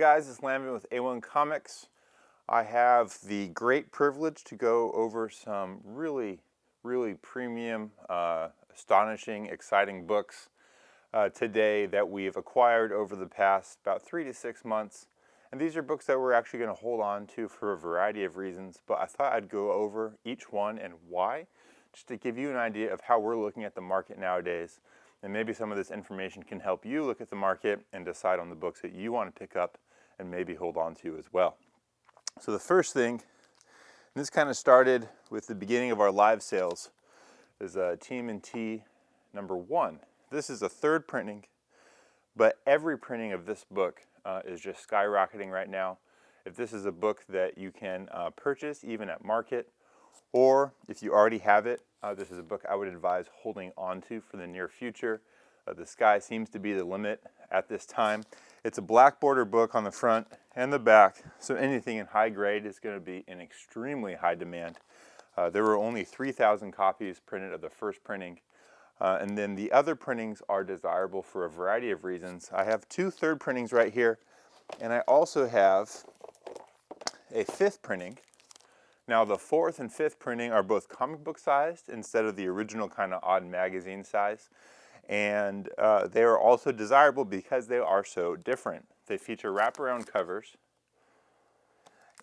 guys, it's Lanvin with A1 Comics. I have the great privilege to go over some really premium, astonishing, exciting books today that we've acquired over the past about 3 to 6 months. And these are books that we're actually going to hold on to for a variety of reasons, but I thought I'd go over each one and why, just to give you an idea of how we're looking at the market nowadays. And maybe some of this information can help you look at the market and decide on the books that you want to pick up and maybe hold on to as well. So the first thing, and this kind of started with the beginning of our live sales, is TMNT #1. This is a third printing, but every printing of this book is just skyrocketing right now. If this is a book that you can purchase even at market, or if you already have it, this is a book I would advise holding on to for the near future. The sky seems to be the limit at this time. It's a black border book on the front and the back, so anything in high grade is going to be in extremely high demand. There were only 3,000 copies printed of the first printing, and then the other printings are desirable for a variety of reasons. I have 2 third printings right here, and I also have a 5th printing. Now the 4th and 5th printing are both comic book sized instead of the original kind of odd magazine size. And they are also desirable because they are so different. They feature wraparound covers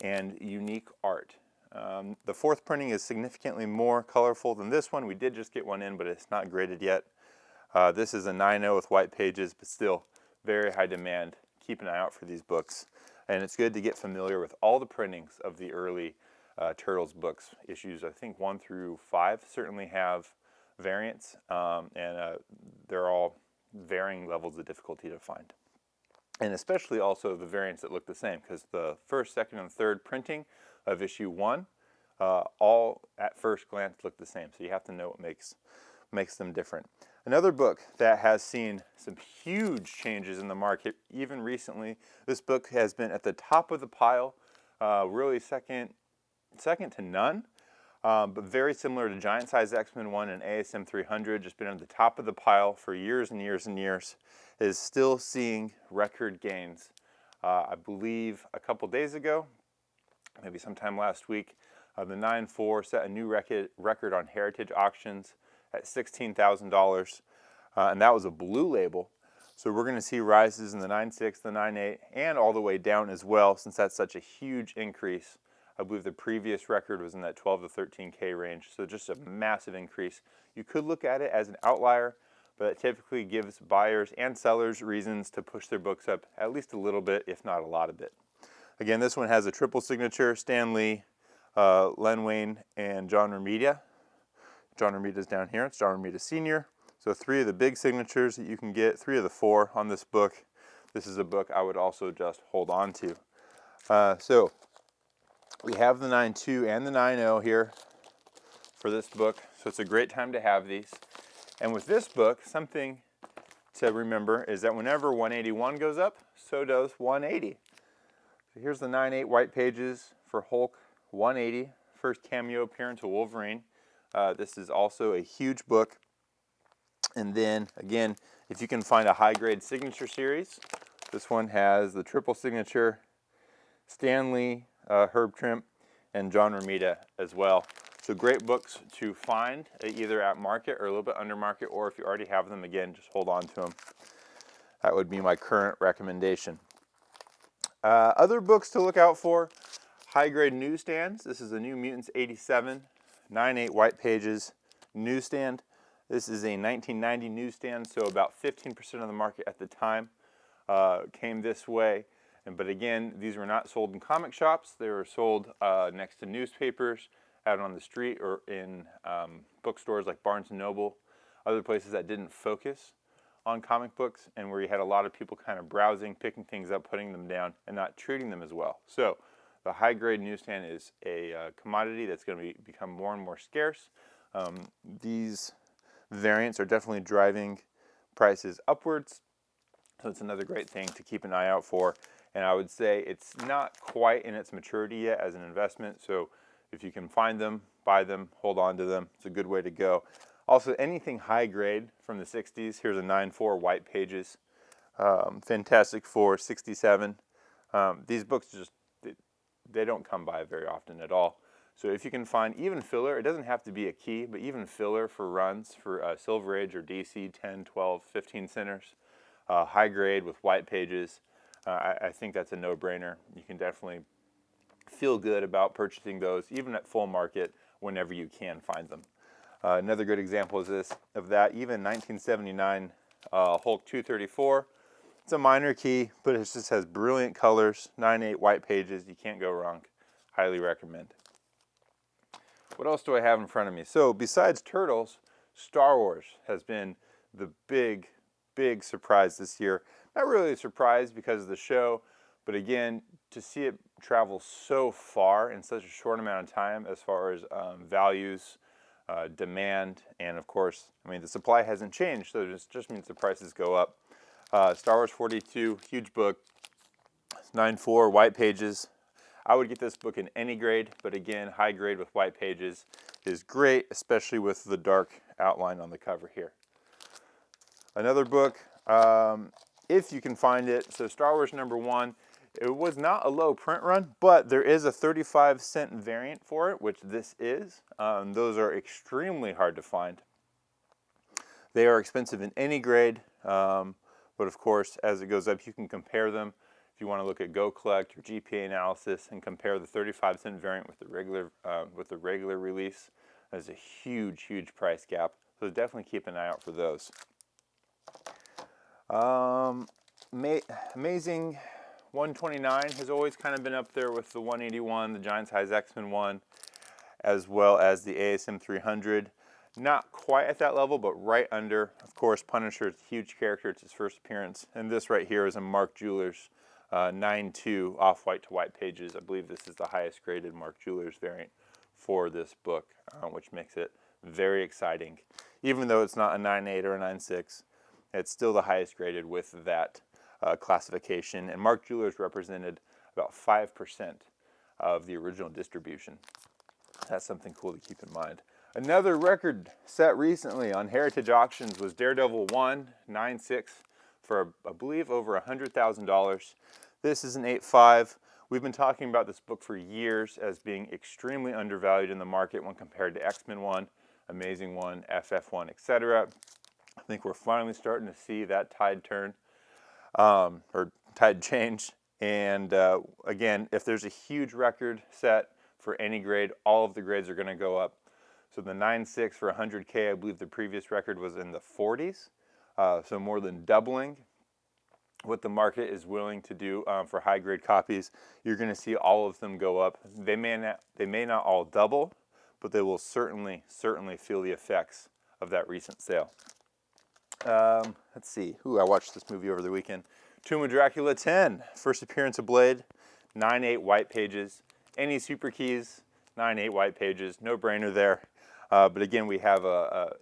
and unique art. The 4th printing is significantly more colorful than this one. We did just get one in, but it's not graded yet. This is a 9.0 with white pages, but still very high demand. Keep an eye out for these books. And it's good to get familiar with all the printings of the early Turtles books. Issues, I think 1 through 5 certainly have variants, and they're all varying levels of difficulty to find. And especially also the variants that look the same, because the 1st, 2nd, and 3rd printing of issue 1 all at first glance look the same, so you have to know what makes them different. Another book that has seen some huge changes in the market even recently. This book has been at the top of the pile, really second to none, but very similar to Giant Size X-Men 1 and ASM 300, just been at the top of the pile for years and years and years, is still seeing record gains. I believe a couple days ago, maybe sometime last week, the 9.4 set a new record on Heritage Auctions at $16,000, and that was a blue label. So we're going to see rises in the 9.6, the 9.8, and all the way down as well, since that's such a huge increase. I believe the previous record was in that 12 to 13K range, so just a massive increase. You could look at it as an outlier, but it typically gives buyers and sellers reasons to push their books up at least a little bit, if not a lot of it. Again, this one has a triple signature: Stan Lee, Lanvin, and John Romita. John Romita's down here. It's John Romita Sr. So 3 of the big signatures that you can get, 3 of the 4 on this book. This is a book I would also just hold on to. So we have the 9.2 and the 9.0 here for this book, so it's a great time to have these. And with this book, something to remember is that whenever 181 goes up, so does 180. So here's the 9.8 white pages for Hulk 180, first cameo appearance of Wolverine. This is also a huge book. And then, again, if you can find a high-grade signature series, this one has the triple signature, Stan Lee, Herb Trimp, and John Romita as well. So great books to find either at market or a little bit under market, or if you already have them, again, just hold on to them. That would be my current recommendation. Other books to look out for: high-grade newsstands. This is a New Mutants 87, 9.8 white pages newsstand. This is a 1990 newsstand, so about 15% of the market at the time came this way. But again, these were not sold in comic shops. They were sold next to newspapers, out on the street, or in bookstores like Barnes & Noble, other places that didn't focus on comic books, and where you had a lot of people kind of browsing, picking things up, putting them down, and not treating them as well. So the high-grade newsstand is a commodity that's going to become more and more scarce. These variants are definitely driving prices upwards, so it's another great thing to keep an eye out for. And I would say it's not quite in its maturity yet as an investment, so if you can find them, buy them, hold on to them. It's a good way to go. Also, anything high grade from the 60s. Here's a 9.4 white pages. Fantastic for 67. These books just, they don't come by very often at all. So if you can find even filler, it doesn't have to be a key, but even filler for runs for Silver Age or DC 10, 12, 15 centers, high grade with white pages, I think that's a no-brainer. You can definitely feel good about purchasing those, even at full market, whenever you can find them. Another good example is this, of that, even 1979 Hulk 234. It's a minor key, but it just has brilliant colors, 9/8 white pages. You can't go wrong. Highly recommend. What else do I have in front of me? So besides Turtles, Star Wars has been the big surprise this year. Not really a surprise because of the show, but again, to see it travel so far in such a short amount of time as far as values, demand, and of course, I mean, the supply hasn't changed, so it just means the prices go up. Star Wars 42, huge book, 9/4, white pages. I would get this book in any grade, but again, high grade with white pages is great, especially with the dark outline on the cover here. Another book, if you can find it, so Star Wars #1, it was not a low print run, but there is a 35-cent variant for it, which this is. Those are extremely hard to find. They are expensive in any grade, but of course, as it goes up, you can compare them. If you want to look at Go Collect or GPA analysis and compare the 35-cent variant with the regular release, there's a huge price gap. So definitely keep an eye out for those. Amazing 129 has always kind of been up there with the 181, the Giant Size X-Men one, as well as the ASM 300. Not quite at that level, but right under. Of course, Punisher is a huge character. It's his first appearance. And this right here is a Mark Jewelers 9/2 off-white to white pages. I believe this is the highest graded Mark Jewelers variant for this book, which makes it very exciting. Even though it's not a 9/8 or a 9/6, it's still the highest graded with that classification. And Mark Jewelers represented about 5% of the original distribution. That's something cool to keep in mind. Another record set recently on Heritage Auctions was Daredevil 1, 9/6 for, I believe, over $100,000. This is an 8/5. We've been talking about this book for years as being extremely undervalued in the market when compared to X-Men 1, Amazing 1, FF1, etc. I think we're finally starting to see that tide turn, or tide change. And again, if there's a huge record set for any grade, all of the grades are going to go up. So the 9/6 for 100K, I believe the previous record was in the 40s. So more than doubling what the market is willing to do for high grade copies. You're going to see all of them go up. They may not all double, but they will certainly feel the effects of that recent sale. Let's see. I watched this movie over the weekend. Tomb of Dracula 10, first appearance of Blade, 9/8 white pages. Any super keys, 9/8 white pages, no brainer there. But again, we have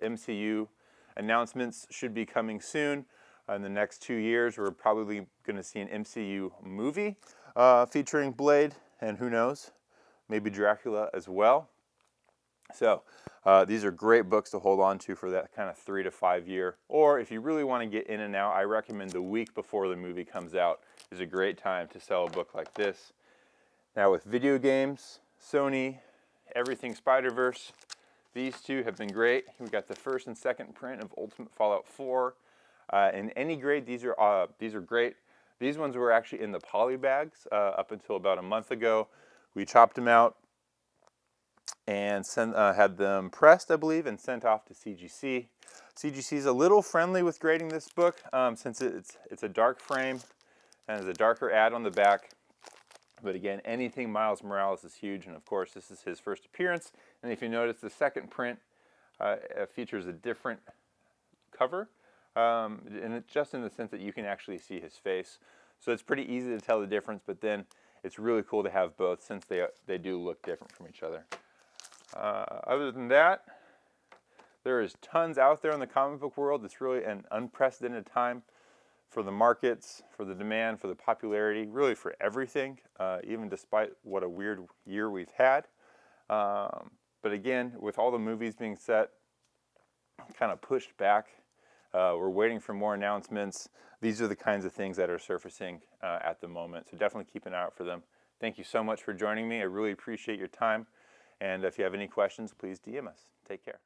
MCU announcements should be coming soon. In the next 2 years, we're probably going to see an MCU movie featuring Blade, and who knows, maybe Dracula as well. So these are great books to hold on to for that kind of 3 to 5 year. Or if you really want to get in and out, I recommend the week before the movie comes out is a great time to sell a book like this. Now with video games, Sony, everything Spider-Verse, these two have been great. We got the first and second print of Ultimate Fallout 4. In any grade, these are great. These ones were actually in the poly bags up until about a month ago. We chopped them out and had them pressed, I believe, and sent off to CGC. CGC is a little friendly with grading this book since it's a dark frame and has a darker ad on the back. But again, anything Miles Morales is huge, and of course this is his first appearance. And if you notice, the second print features a different cover, and it's just in the sense that you can actually see his face. So it's pretty easy to tell the difference, but then it's really cool to have both since they do look different from each other. Other than that, there is tons out there in the comic book world. It's really an unprecedented time for the markets, for the demand, for the popularity, really for everything, even despite what a weird year we've had. But again, with all the movies being set, kind of pushed back We're waiting for more announcements. These are the kinds of things that are surfacing at the moment, so definitely keep an eye out for them. Thank you so much for joining me. I really appreciate your time. And if you have any questions, please DM us. Take care.